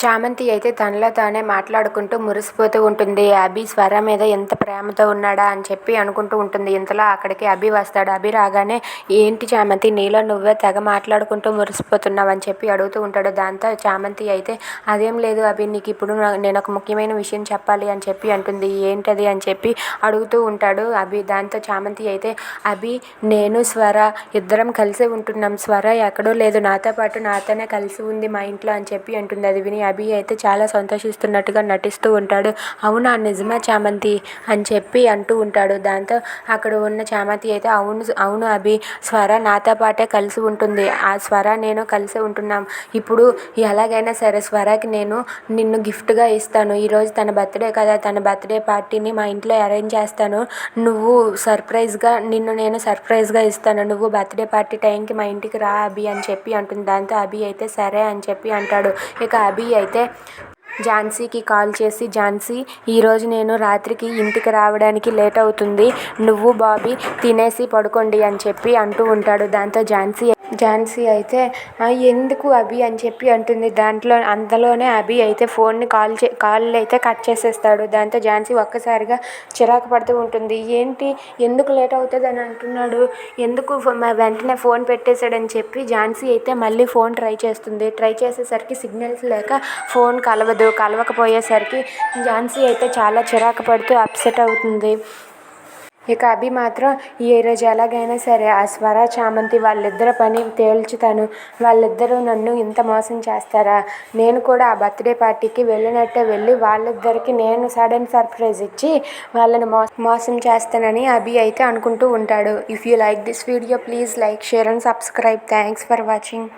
చామంతి అయితే తనలో తానే మాట్లాడుకుంటూ మురిసిపోతూ ఉంటుంది. అభి స్వర మీద ఎంత ప్రేమతో ఉన్నాడా అని చెప్పి అనుకుంటూ ఉంటుంది. ఇంతలో అక్కడికి అభి వస్తాడు. అభి రాగానే ఏంటి చామంతి నీలో నువ్వే తెగ మాట్లాడుకుంటూ మురిసిపోతున్నావు అని చెప్పి అడుగుతూ ఉంటాడు. దాంతో చామంతి అయితే అదేం లేదు అభి, నీకు ఇప్పుడు నేను ఒక ముఖ్యమైన విషయం చెప్పాలి అని చెప్పి అంటుంది. ఏంటది అని చెప్పి అడుగుతూ ఉంటాడు అభి. దాంతో చామంతి అయితే అభి, నేను స్వర ఇద్దరం కలిసే ఉంటున్నాం. స్వర ఎక్కడో లేదు, నాతో పాటు నాతోనే కలిసి ఉంది మా ఇంట్లో అని చెప్పి అంటుంది. అది విని అభి అయితే చాలా సంతోషిస్తున్నట్టుగా నటిస్తూ ఉంటాడు. అవునా, నిజమా చామంతి అని చెప్పి అంటూ ఉంటాడు. దాంతో అక్కడ ఉన్న చామంతి అయితే అవును అవును అభి, స్వర నాతో పాటే కలిసి ఉంటుంది. ఆ స్వర నేను కలిసి ఉంటున్నాం. ఇప్పుడు ఎలాగైనా సరే స్వరకి నేను నిన్ను గిఫ్ట్గా ఇస్తాను. ఈరోజు తన బర్త్డే కదా, తన బర్త్డే పార్టీని మా ఇంట్లో అరేంజ్ చేస్తాను. నువ్వు నేను సర్ప్రైజ్గా ఇస్తాను. నువ్వు బర్త్డే పార్టీ టైంకి మా ఇంటికి రా అభి అని చెప్పి అంటుంది. దాంతో అభి అయితే సరే అని చెప్పి అంటాడు. ఇక అభి అయితే ఝాన్సీకి కాల్ చేసి, ఝాన్సీ ఈరోజు నేను రాత్రికి ఇంటికి రావడానికి లేట్ అవుతుంది, నువ్వు బాబీ తినేసి పడుకోండి అని చెప్పి అంటూ ఉంటాడు. దాంతో ఝాన్సీ అయితే ఎందుకు అభి అని చెప్పి అంటుంది. అంతలోనే అభి అయితే ఫోన్ని కాల్ అయితే కట్ చేసేస్తాడు. దాంతో ఝాన్సీ ఒక్కసారిగా చిరాకు పడుతూ ఉంటుంది. ఏంటి, ఎందుకు లేట్ అవుతుంది అని అంటున్నాడు, ఎందుకు వెంటనే ఫోన్ పెట్టేశాడని చెప్పి ఝాన్సీ అయితే మళ్ళీ ఫోన్ ట్రై చేస్తుంది. ట్రై చేసేసరికి సిగ్నల్స్ లేక ఫోన్ కలవకపోయేసరికి ఝాన్సీ అయితే చాలా చిరాకు పడుతూ అప్సెట్ అవుతుంది. ఇక అభి మాత్రం ఈరోజు ఎలాగైనా సరే ఆ స్వర చామంతి వాళ్ళిద్దరి పని తేల్చుతాను. వాళ్ళిద్దరూ నన్ను ఇంత మోసం చేస్తారా, నేను కూడా ఆ బర్త్డే పార్టీకి వెళ్ళినట్టే వెళ్ళి వాళ్ళిద్దరికి నేను సడన్ సర్ప్రైజ్ ఇచ్చి వాళ్ళని మోసం చేస్తానని అభి అయితే అనుకుంటూ ఉంటాడు. If you like this video please like, share and subscribe. Thanks for watching.